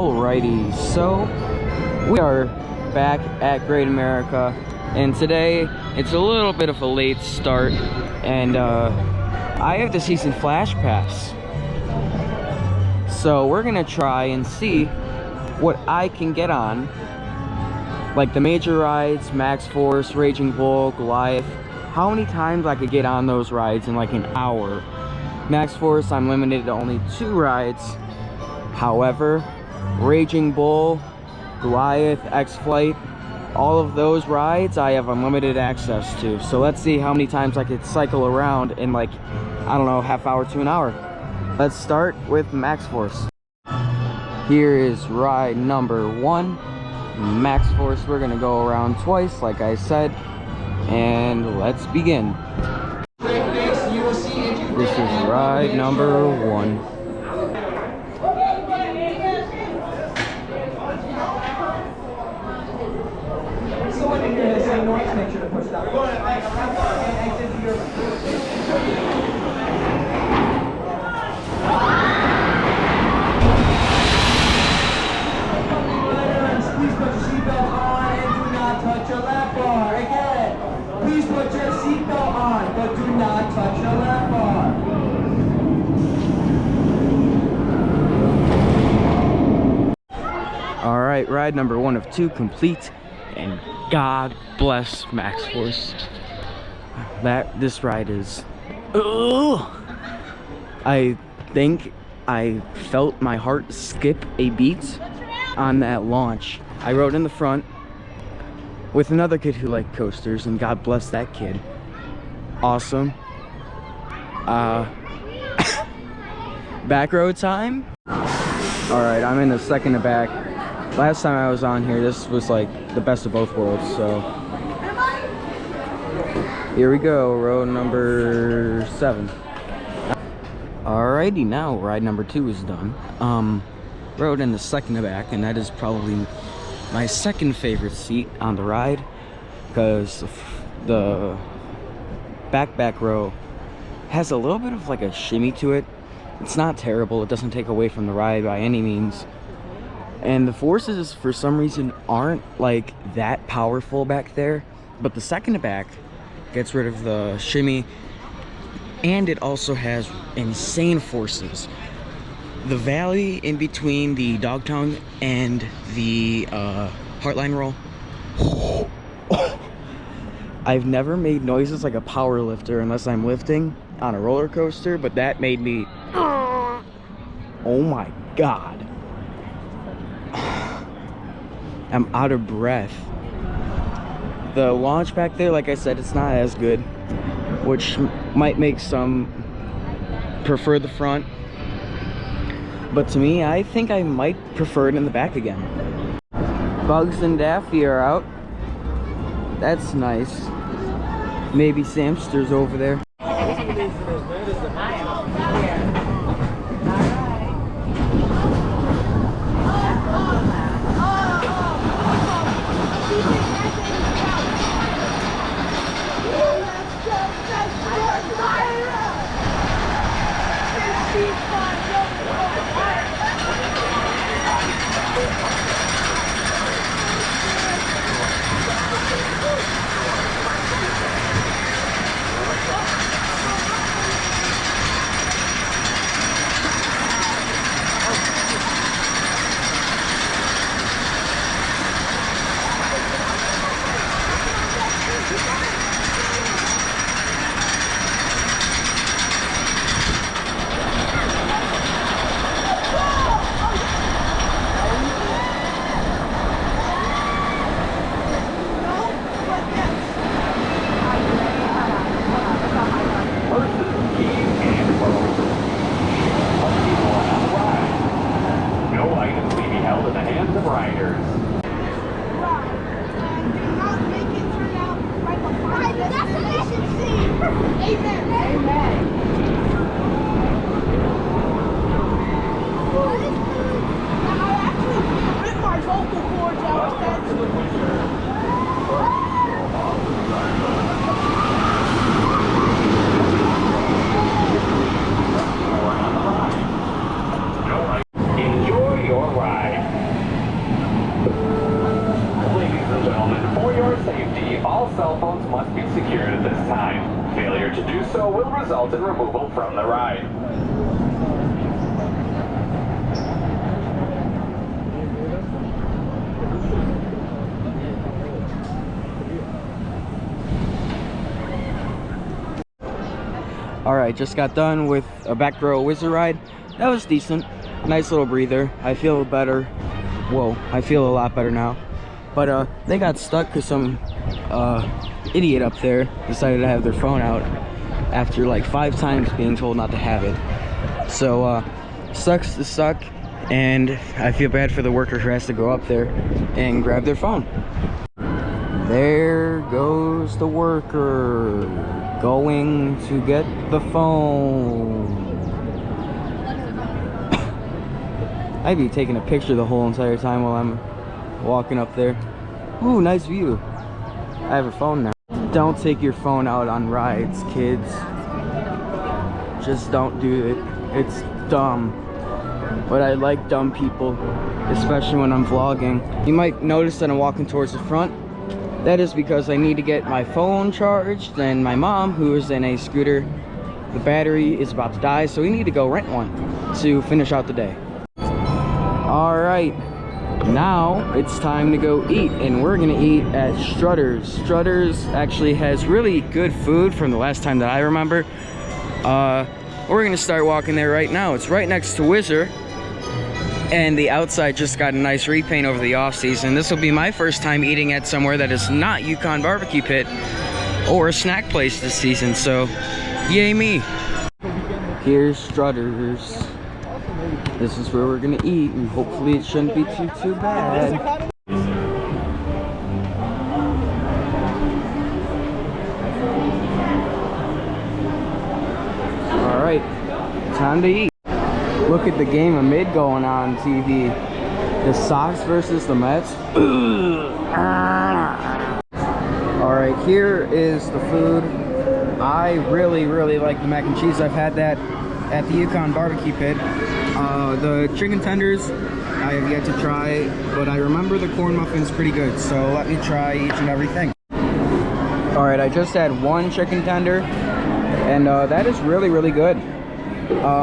Alrighty, so we are back at Great America, and today it's a little bit of a late start, and I have the season flash pass, so we're gonna try and see what I can get on, like the major rides, Max Force, Raging Bull, Goliath, how many times I could get on those rides in like an hour. Max Force, I'm limited to only 2 rides. However, Raging Bull, Goliath, X-Flight, all of those rides I have unlimited access to. So let's see how many times I could cycle around in like, I don't know, half hour to an hour. Let's start with Max Force. Here is ride number 1, Max Force. We're gonna go around twice, like I said, and let's begin. This is ride number 1. Make sure to push that. We're going to exit to your please put your seatbelt on and do not touch your lap bar. Again, please put your seatbelt on, but do not touch your lap bar. All right, ride number 1 of 2 complete, and God bless Max Force. This ride is, I think I felt my heart skip a beat on that launch. I rode in the front with another kid who liked coasters, and God bless that kid. Awesome. Back row time. All right, I'm in the second to back. Last time I was on here, this was like the best of both worlds, so here we go, row number 7. Alrighty, now ride number 2 is done. Rode in the second to back, and that is probably my second favorite seat on the ride, because the back row has a little bit of like a shimmy to it. It's not terrible, it doesn't take away from the ride by any means. And the forces, for some reason, aren't like that powerful back there. But the second to back gets rid of the shimmy. And it also has insane forces. The valley in between the dog tongue and the heartline roll. I've never made noises like a power lifter unless I'm lifting on a roller coaster. But that made me... Oh my God. I'm out of breath. The launch back there, like I said, it's not as good, which might make some prefer the front. But to me, I think I might prefer it in the back again. Bugs and Daffy are out. That's nice. Maybe Samster's over there. Enjoy your ride. result in removal from the ride. Alright, just got done with a back row Whizzer ride. That was decent. Nice little breather. I feel better. Whoa, I feel a lot better now. But they got stuck because some idiot up there decided to have their phone out after like 5 times being told not to have it. So sucks to suck, and I feel bad for the worker who has to go up there and grab their phone. There goes the worker going to get the phone. I'd be taking a picture the whole entire time while I'm walking up there. Ooh, nice view. I have a phone now. Don't take your phone out on rides, kids. Just don't do it. It's dumb. But I like dumb people, especially when I'm vlogging. You might notice that I'm walking towards the front. That is because I need to get my phone charged, and my mom, who is in a scooter, the battery is about to die, so we need to go rent one to finish out the day. Alright, now it's time to go eat, and we're gonna eat at Strutters. Strutters actually has really good food from the last time that I remember. We're gonna start walking there right now. It's right next to Whizzer, and the outside just got a nice repaint over the off season. This will be my first time eating at somewhere that is not Yukon Barbecue Pit or a snack place this season, so yay me. Here's Strutters. This is where we're gonna eat, and hopefully it shouldn't be too bad. Alright, time to eat. Look at the game of mid going on TV. The Sox versus the Mets. Alright, here is the food. I really like the mac and cheese. I've had that at the Yukon Barbecue Pit. The chicken tenders I have yet to try, but I remember the corn muffins pretty good, so let me try each and everything. Alright, I just had one chicken tender, and that is really good.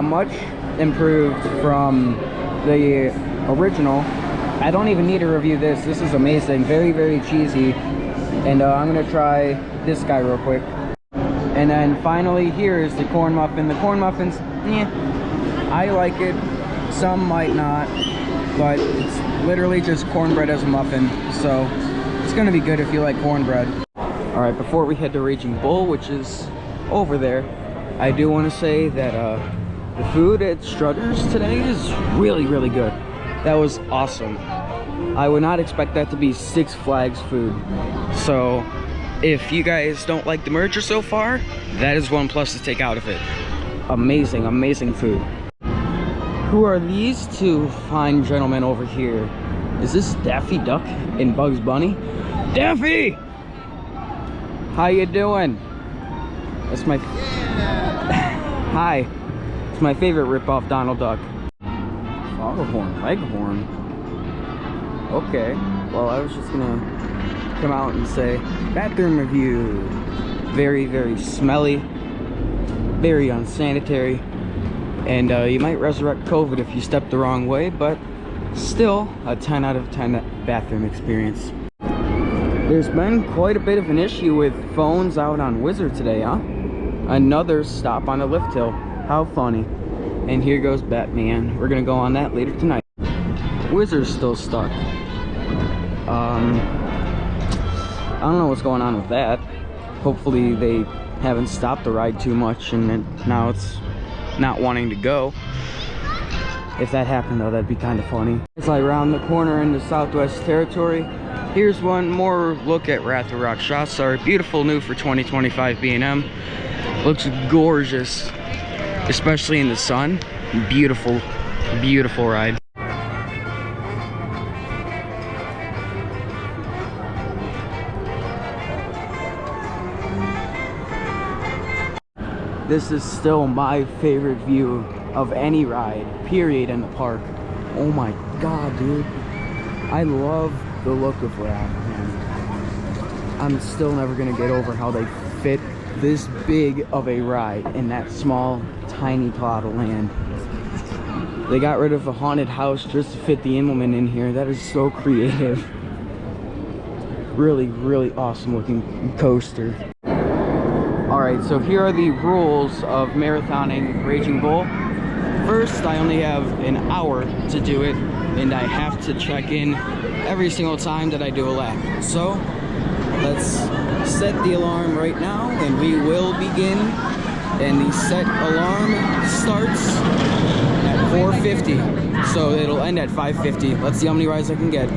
Much improved from the original. I don't even need to review this. This is amazing. Very cheesy. And I'm gonna try this guy real quick. And then finally, here is the corn muffin. The corn muffins, I like it. Some might not, but it's literally just cornbread as a muffin, so it's gonna be good if you like cornbread. All right, before we head to Raging Bull, which is over there, I do want to say that the food at Strutters today is really good. That was awesome. I would not expect that to be Six Flags food. So if you guys don't like the merger so far, that is one plus to take out of it. Amazing food. Who are these two fine gentlemen over here? Is this Daffy Duck and Bugs Bunny? Daffy! How you doing? That's my... Hi. It's my favorite rip-off Donald Duck. Foghorn, Leghorn. Okay. Well, I was just gonna come out and say, bathroom review. Very smelly. Very unsanitary. And you might resurrect COVID if you step the wrong way, but still a 10 out of 10 bathroom experience. There's been quite a bit of an issue with phones out on Whizzer today, huh? Another stop on the lift hill. How funny. And here goes Batman. We're gonna go on that later tonight. Whizzer's still stuck. I don't know what's going on with that. Hopefully they haven't stopped the ride too much and now it's not wanting to go. If that happened though, that'd be kind of funny. As I round the corner into Southwest Territory, here's one more look at Wrath of Rock Shots. Our beautiful new for 2025 B&M. Looks gorgeous, especially in the sun. Beautiful ride. This is still my favorite view of any ride, period, in the park. Oh my god, dude. I love the look of Wrath, man. I'm still never gonna get over how they fit this big of a ride in that small, tiny plot of land. They got rid of a haunted house just to fit the implement in here. That is so creative. Really, really awesome looking coaster. Alright, so here are the rules of marathoning Raging Bull. First, I only have an hour to do it, and I have to check in every single time that I do a lap. So, let's set the alarm right now, and we will begin. And the set alarm starts at 4:50, so it'll end at 5:50. Let's see how many rides I can get.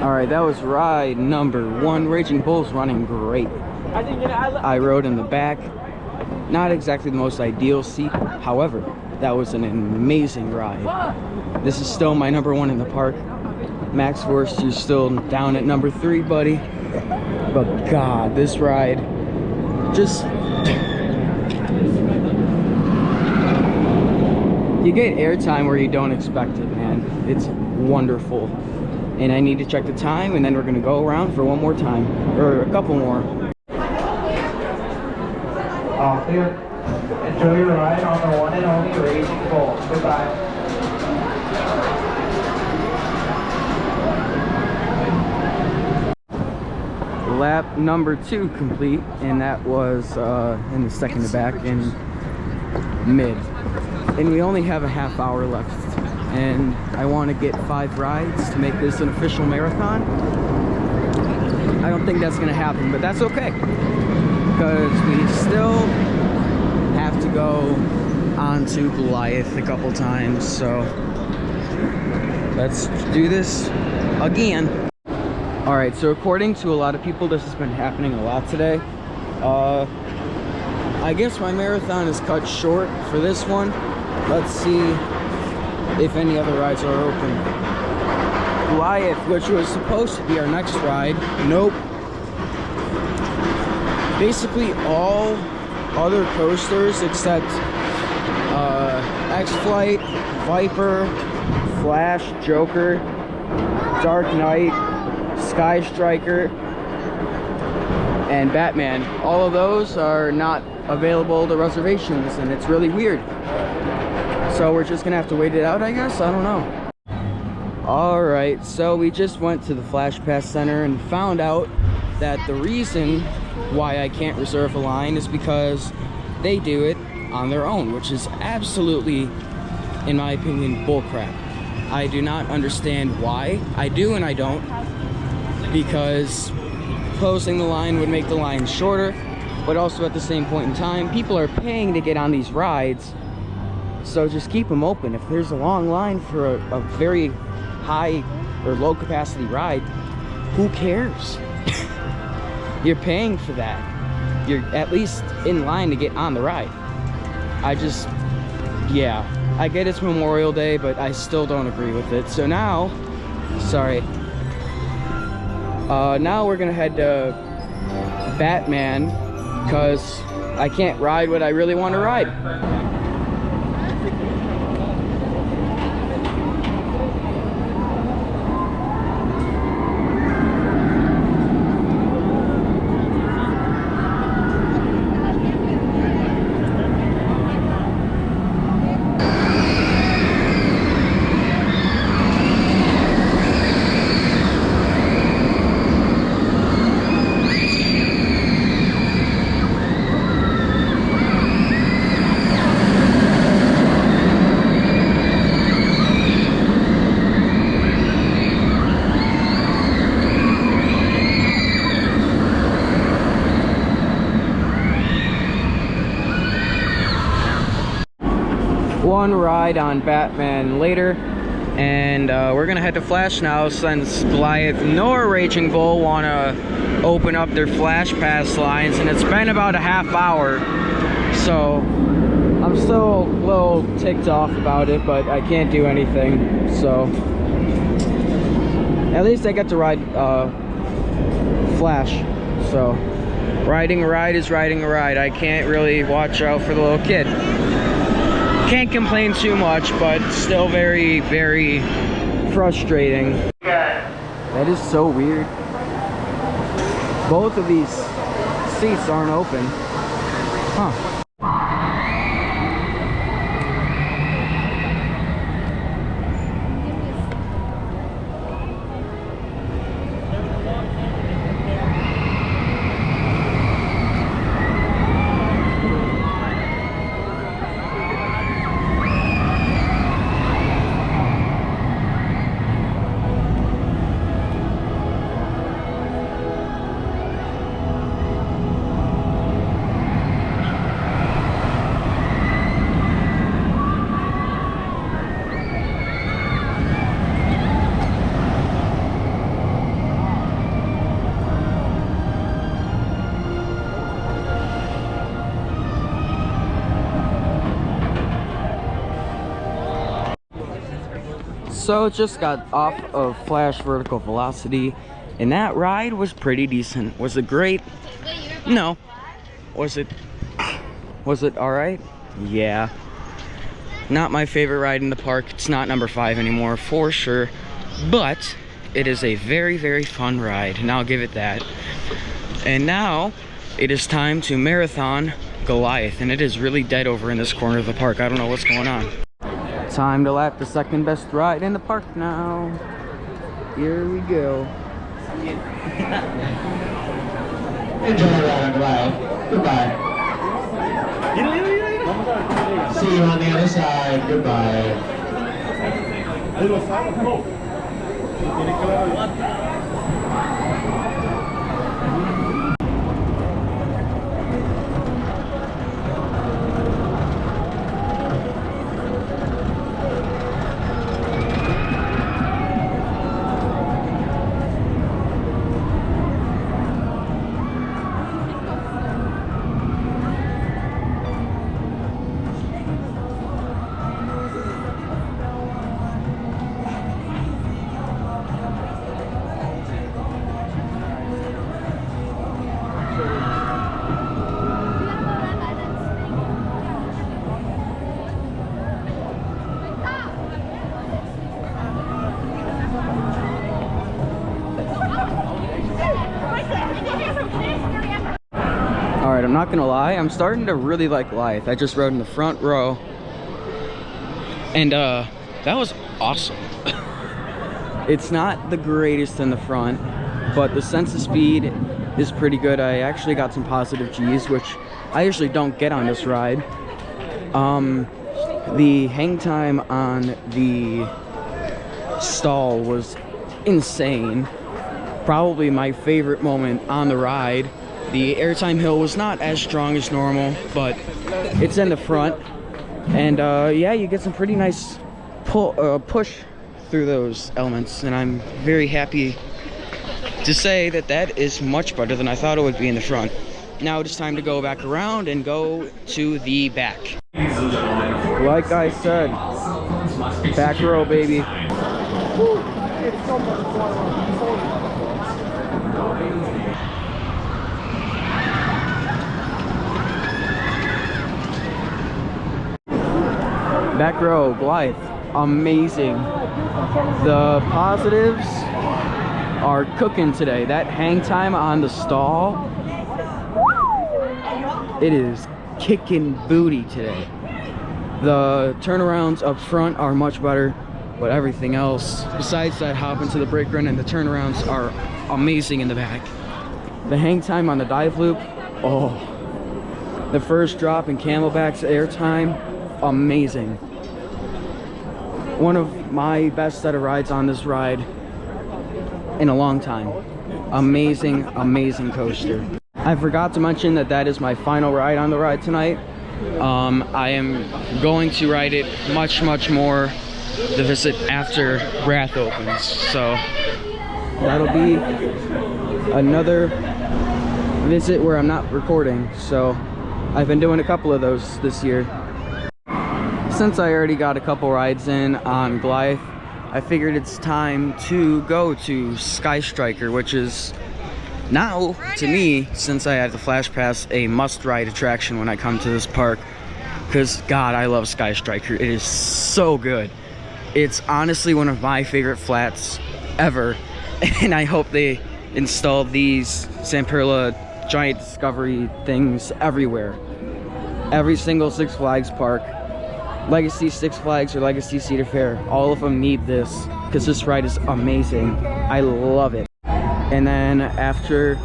Alright, that was ride number 1. Raging Bull's running great. I rode in the back. Not exactly the most ideal seat. However, that was an amazing ride. This is still my number 1 in the park. Max Force, you're still down at number 3, buddy. But God, this ride just... You get airtime where you don't expect it, man. It's wonderful. And I need to check the time, and then we're gonna go around for one more time, or a couple more. Off there. Enjoy your ride on the one and only Raging Bull. Goodbye. Lap number 2 complete, and that was in the second to back in mid. And we only have a half hour left. And I want to get 5 rides to make this an official marathon. I don't think that's going to happen, but that's okay. Because we still have to go on to Goliath a couple times. So let's do this again. Alright, so according to a lot of people, this has been happening a lot today. I guess my marathon is cut short for this one. Let's see if any other rides are open. Goliath, which was supposed to be our next ride, nope. Basically all other coasters except X-Flight, Viper, Flash, Joker, Dark Knight, Sky Striker, and Batman. All of those are not available to reservations, and it's really weird. So we're just gonna have to wait it out, I guess? I don't know. Alright, so we just went to the Flash Pass Center and found out that the reason why I can't reserve a line is because they do it on their own, which is absolutely, in my opinion, bullcrap. I do not understand why. I do and I don't, because closing the line would make the line shorter, but also at the same point in time, people are paying to get on these rides. So just keep them open. If there's a long line for a very high or low capacity ride, who cares? You're paying for that. You're at least in line to get on the ride. Yeah, I get it's Memorial Day, but I still don't agree with it. So now, now we're gonna head to Batman, because I can't ride what I really want to ride. One ride on Batman later, and we're gonna head to Flash now, since Goliath nor Raging Bull want to open up their Flash Pass lines, and it's been about a half hour, so I'm still a little ticked off about it, but I can't do anything. So at least I get to ride Flash. So riding a ride is riding a ride. I can't really watch out for the little kid. Can't complain too much, but still very, very frustrating. That is so weird. Both of these seats aren't open. Huh. So just got off of Flash Vertical Velocity, and that ride was pretty decent. Was it great? No. Was it all right? Yeah. Not my favorite ride in the park. It's not number 5 anymore, for sure. But it is a very, very fun ride, and I'll give it that. And now it is time to marathon Goliath, and it is really dead over in this corner of the park. I don't know what's going on. Time to lap the second best ride in the park now. Here we go. Enjoy the ride on Goliath. Goodbye. See you on the other side. Goodbye. Alright, I'm not gonna lie, I'm starting to really like Goliath. I just rode in the front row, and that was awesome. It's not the greatest in the front, but the sense of speed is pretty good. I actually got some positive G's, which I usually don't get on this ride. The hang time on the stall was insane. Probably my favorite moment on the ride. The airtime hill was not as strong as normal, but it's in the front. And yeah, you get some pretty nice push through those elements, and I'm very happy to say that that is much better than I thought it would be in the front. Now it is time to go back around and go to the back. Like I said, back row, baby. Back row, Goliath, amazing. The positives are cooking today. That hang time on the stall, it is kicking booty today. The turnarounds up front are much better, but everything else, besides that hop into the brake run and the turnarounds, are amazing in the back. The hang time on the dive loop, oh. The first drop in Camelback's air time, amazing. One of my best set of rides on this ride in a long time. Amazing, amazing coaster. I forgot to mention that that is my final ride on the ride tonight. I am going to ride it much, much more the visit after Wrath opens. So that'll be another visit where I'm not recording. So I've been doing a couple of those this year. Since I already got a couple rides in on Goliath, I figured it's time to go to Sky Striker, which is now, to me, since I have the Flash Pass, a must-ride attraction when I come to this park. Because, God, I love Sky Striker. It is so good. It's honestly one of my favorite flats ever. And I hope they install these Zamperla giant discovery things everywhere. Every single Six Flags park, Legacy Six Flags or Legacy Cedar Fair, all of them need this because this ride is amazing. I love it. And then after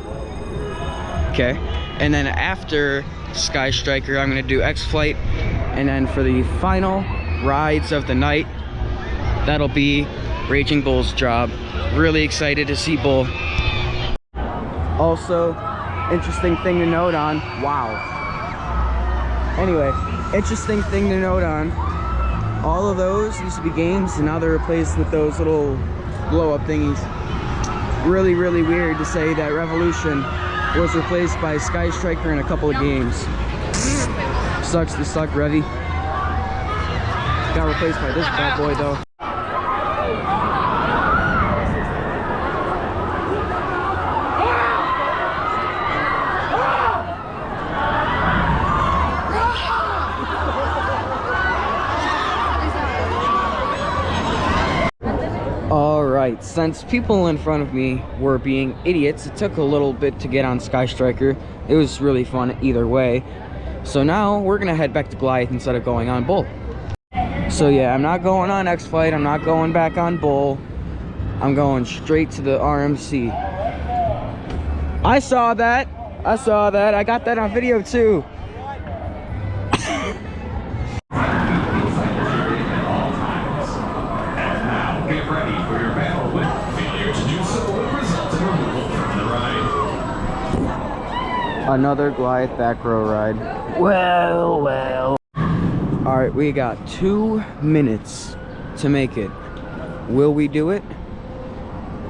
Sky Striker, I'm gonna do X-Flight, and then for the final rides of the night, that'll be Raging Bull's job. Really excited to see Bull. Also, interesting thing to note on, interesting thing to note on, all of those used to be games and now they're replaced with those little blow-up thingies. Really, really weird to say that Revolution was replaced by Sky Striker in a couple of games. Sucks to suck, Revy. Got replaced by this bad boy though. Alright, since people in front of me were being idiots, it took a little bit to get on Sky Striker. It was really fun either way. So now we're gonna head back to Goliath instead of going on Bull. So yeah, I'm not going on X-Flight, I'm not going back on Bull. I'm going straight to the RMC. I saw that, I got that on video too. Another Goliath back row ride. Well. Alright, we got 2 minutes to make it. Will we do it?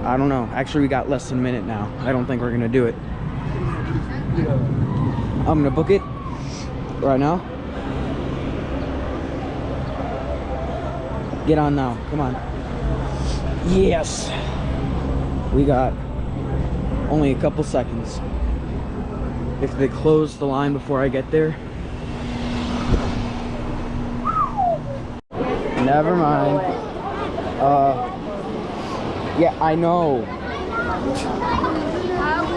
I don't know. Actually, we got less than a minute now. I don't think we're gonna do it. I'm gonna book it right now. Get on now. Come on. Yes. We got only a couple seconds. If they close the line before I get there. Never mind. Yeah, I know.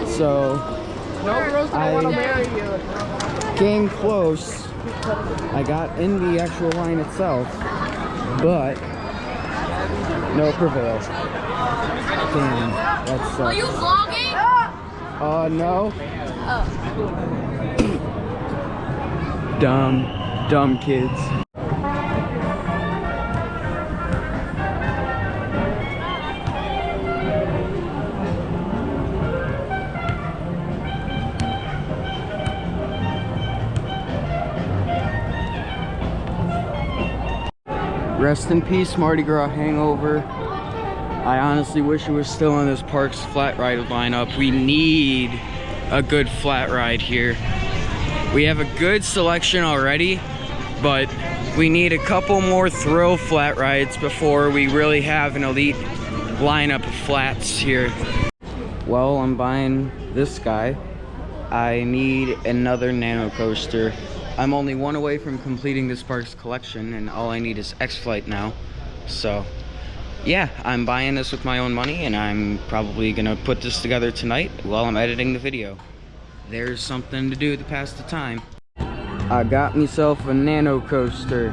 So I came close. I got in the actual line itself, but no prevail. Damn, that sucks. Are you vlogging? No. Oh. Dumb kids. Rest in peace, Mardi Gras hangover. I honestly wish it was still on this park's flat ride lineup. We need a good flat ride here. We have a good selection already, but we need a couple more thrill flat rides before we really have an elite lineup of flats here. Well, I'm buying this guy. I need another nano coaster. I'm only one away from completing this park's collection, and all I need is X-Flight now. So yeah, I'm buying this with my own money, and I'm probably gonna put this together tonight while I'm editing the video. There's something to do to pass the time. I got myself a nano coaster.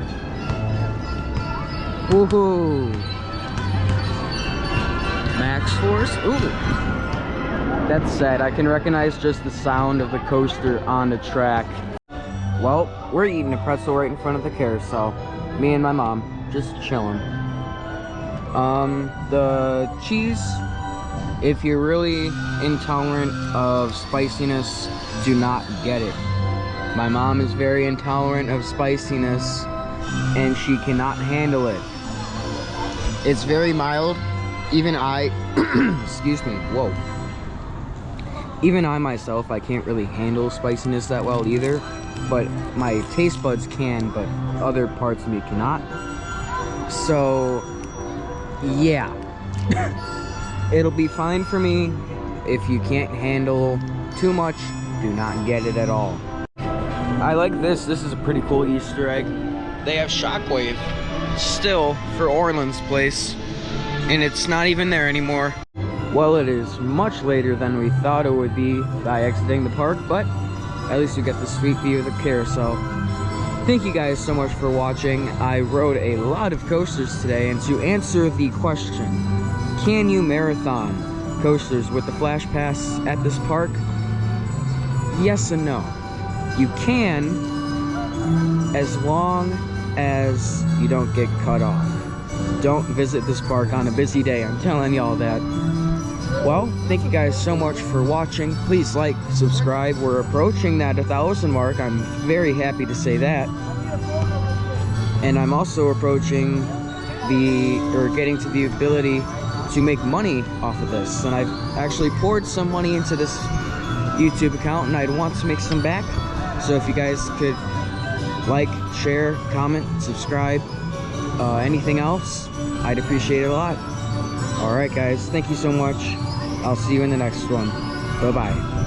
Woohoo! Max Force? Ooh! That's sad. I can recognize just the sound of the coaster on the track. Well, we're eating a pretzel right in front of the carousel. Me and my mom, just chilling. The cheese, if you're really intolerant of spiciness, do not get it. My mom is very intolerant of spiciness, and she cannot handle it. It's very mild. Even I, excuse me, whoa. Even I myself, I can't really handle spiciness that well either. but my taste buds can, but other parts of me cannot. So yeah, it'll be fine for me. If you can't handle too much, do not get it at all. I like this. This is a pretty cool Easter egg. They have Shockwave still for Orland's place, and it's not even there anymore. Well, it is much later than we thought it would be by exiting the park, but at least you get the sweet view of the carousel. Thank you guys so much for watching. I rode a lot of coasters today, and to answer the question, can you marathon coasters with the Flash Pass at this park? Yes and no. You can, as long as you don't get cut off. Don't visit this park on a busy day, I'm telling y'all that. Well, thank you guys so much for watching. Please like, subscribe. We're approaching that 1,000 mark. I'm very happy to say that. And I'm also approaching getting to the ability to make money off of this. And I've actually poured some money into this YouTube account, and I'd want to make some back. So if you guys could like, share, comment, subscribe, anything else, I'd appreciate it a lot. Alright guys, thank you so much. I'll see you in the next one. Bye-bye.